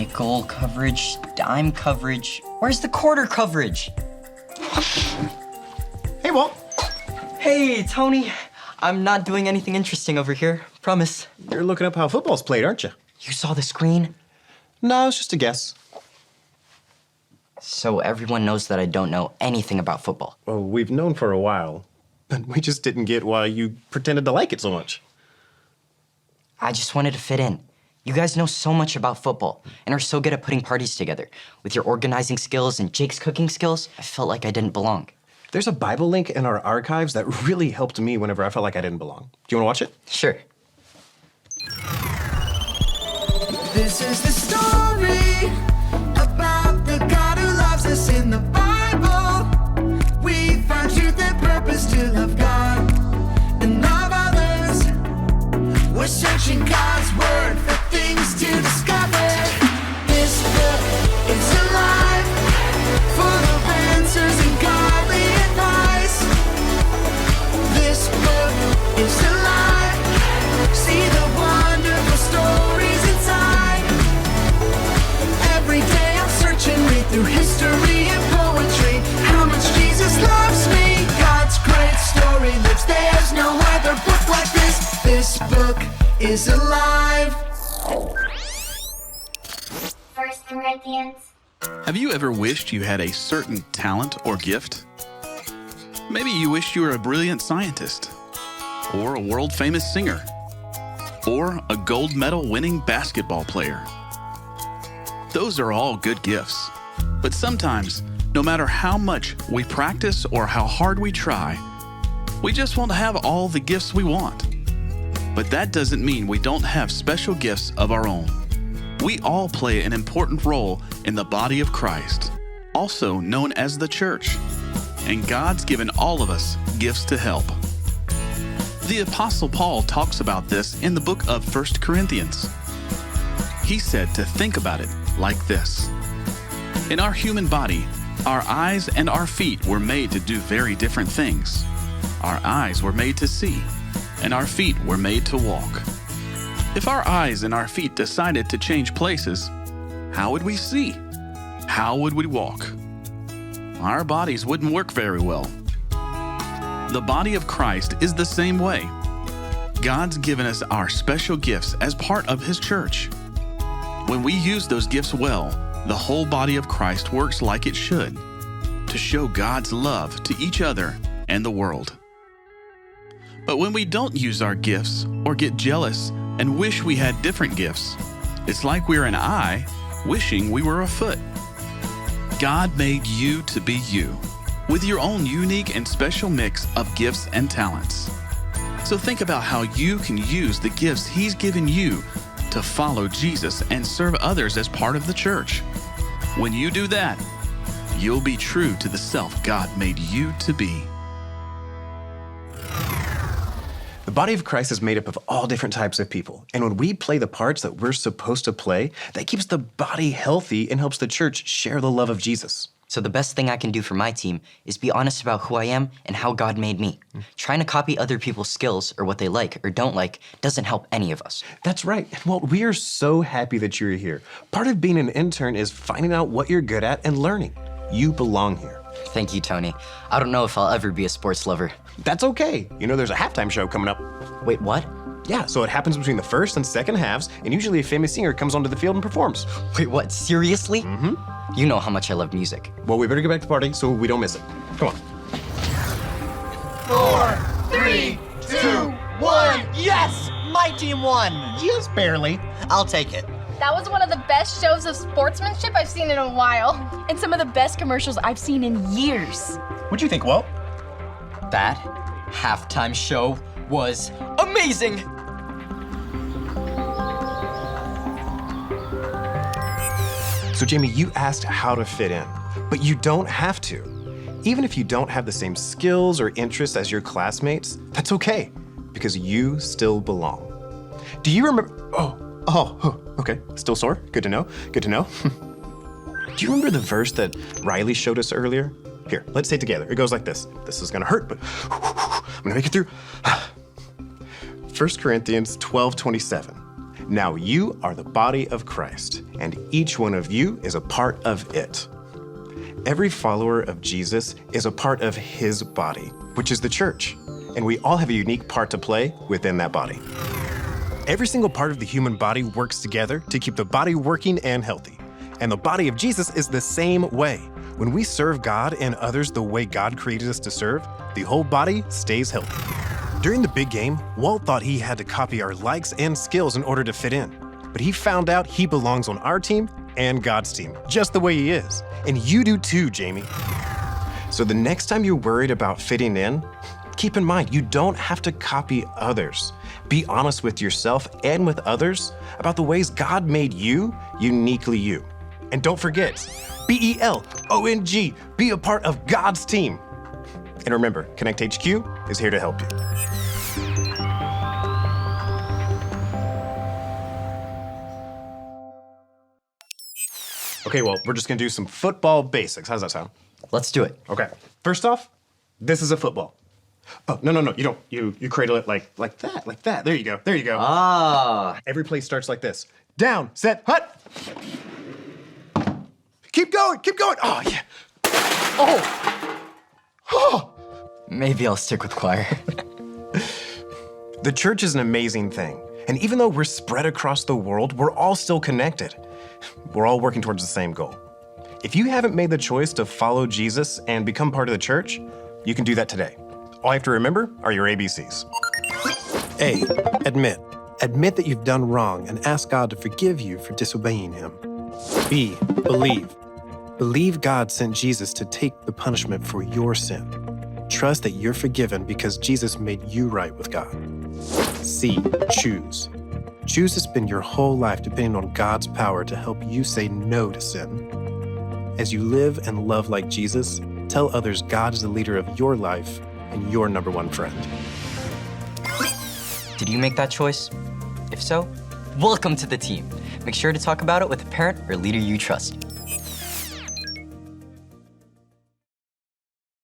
nickel coverage, dime coverage. Where's the quarter coverage? Hey, Walt. Hey, Tony. I'm not doing anything interesting over here. Promise. You're looking up how football's played, aren't you? You saw the screen? No, it's just a guess. So everyone knows that I don't know anything about football. Well, we've known for a while, but we just didn't get why you pretended to like it so much. I just wanted to fit in. You guys know so much about football and are so good at putting parties together. With your organizing skills and Jake's cooking skills, I felt like I didn't belong. There's a Bible link in our archives that really helped me whenever I felt like I didn't belong. Do you want to watch it? Sure. This is the story about the God who loves us in the Bible. We find truth and purpose to love God and love others. We're searching God's word for things to discover. This book is alive, full of answers and godly advice. This book is alive. See the wonderful stories inside. Every day I'm searching, read through history and poetry. How much Jesus loves me. God's great story lives. There's no other book like this. This book is alive. 1 Corinthians. Have you ever wished you had a certain talent or gift? Maybe you wished you were a brilliant scientist, or a world-famous singer, or a gold medal winning basketball player. Those are all good gifts, but sometimes, no matter how much we practice or how hard we try, we just won't have all the gifts we want. But that doesn't mean we don't have special gifts of our own. We all play an important role in the body of Christ, also known as the church, and God's given all of us gifts to help. The Apostle Paul talks about this in the book of 1 Corinthians. He said to think about it like this. In our human body, our eyes and our feet were made to do very different things. Our eyes were made to see, and our feet were made to walk. If our eyes and our feet decided to change places, how would we see? How would we walk? Our bodies wouldn't work very well. The body of Christ is the same way. God's given us our special gifts as part of His church. When we use those gifts well, the whole body of Christ works like it should, to show God's love to each other and the world. But when we don't use our gifts or get jealous and wish we had different gifts, it's like we're an eye wishing we were a foot. God made you to be you, with your own unique and special mix of gifts and talents. So think about how you can use the gifts He's given you to follow Jesus and serve others as part of the church. When you do that, you'll be true to the self God made you to be. The body of Christ is made up of all different types of people. And when we play the parts that we're supposed to play, that keeps the body healthy and helps the church share the love of Jesus. So the best thing I can do for my team is be honest about who I am and how God made me. Trying to copy other people's skills or what they like or don't like doesn't help any of us. That's right. Well, we are so happy that you're here. Part of being an intern is finding out what you're good at and learning. You belong here. Thank you, Tony. I don't know if I'll ever be a sports lover. That's okay. You know, there's a halftime show coming up. Wait, what? Yeah, so it happens between the first and second halves, and usually a famous singer comes onto the field and performs. Wait, what? Seriously? Mm-hmm. You know how much I love music. Well, we better get back to partying so we don't miss it. Come on. 4, 3, 2, 1. Yes! My team won. Just barely. I'll take it. That was one of the best shows of sportsmanship I've seen in a while. And some of the best commercials I've seen in years. What'd you think, Walt? That halftime show was amazing! So, Jamie, you asked how to fit in, but you don't have to. Even if you don't have the same skills or interests as your classmates, that's okay, because you still belong. Do you remember? Okay. Still sore? Good to know. Good to know. Do you remember the verse that Riley showed us earlier? Here, let's say it together. It goes like this. This is gonna hurt, but I'm gonna make it through. 1 Corinthians 12:27. Now you are the body of Christ, and each one of you is a part of it. Every follower of Jesus is a part of his body, which is the church, and we all have a unique part to play within that body. Every single part of the human body works together to keep the body working and healthy. And the body of Jesus is the same way. When we serve God and others the way God created us to serve, the whole body stays healthy. During the big game, Walt thought he had to copy our likes and skills in order to fit in. But he found out he belongs on our team and God's team, just the way he is. And you do too, Jamie. So the next time you're worried about fitting in, keep in mind, you don't have to copy others. Be honest with yourself and with others about the ways God made you uniquely you. And don't forget, BELONG, be a part of God's team. And remember, Connect HQ is here to help you. Okay, well, we're just gonna do some football basics. How does that sound? Let's do it. Okay. First off, this is a football. Oh, no, you don't. You cradle it like that. There you go. Ah. Every play starts like this. Down, set, hut. Keep going. Oh, yeah. Maybe I'll stick with choir. The church is an amazing thing. And even though we're spread across the world, we're all still connected. We're all working towards the same goal. If you haven't made the choice to follow Jesus and become part of the church, you can do that today. All you have to remember are your ABCs. A, admit. Admit that you've done wrong and ask God to forgive you for disobeying him. B, believe. Believe God sent Jesus to take the punishment for your sin. Trust that you're forgiven because Jesus made you right with God. C, choose. Choose to spend your whole life depending on God's power to help you say no to sin. As you live and love like Jesus, tell others God is the leader of your life and your number one friend. Did you make that choice? If so, welcome to the team. Make sure to talk about it with a parent or leader you trust.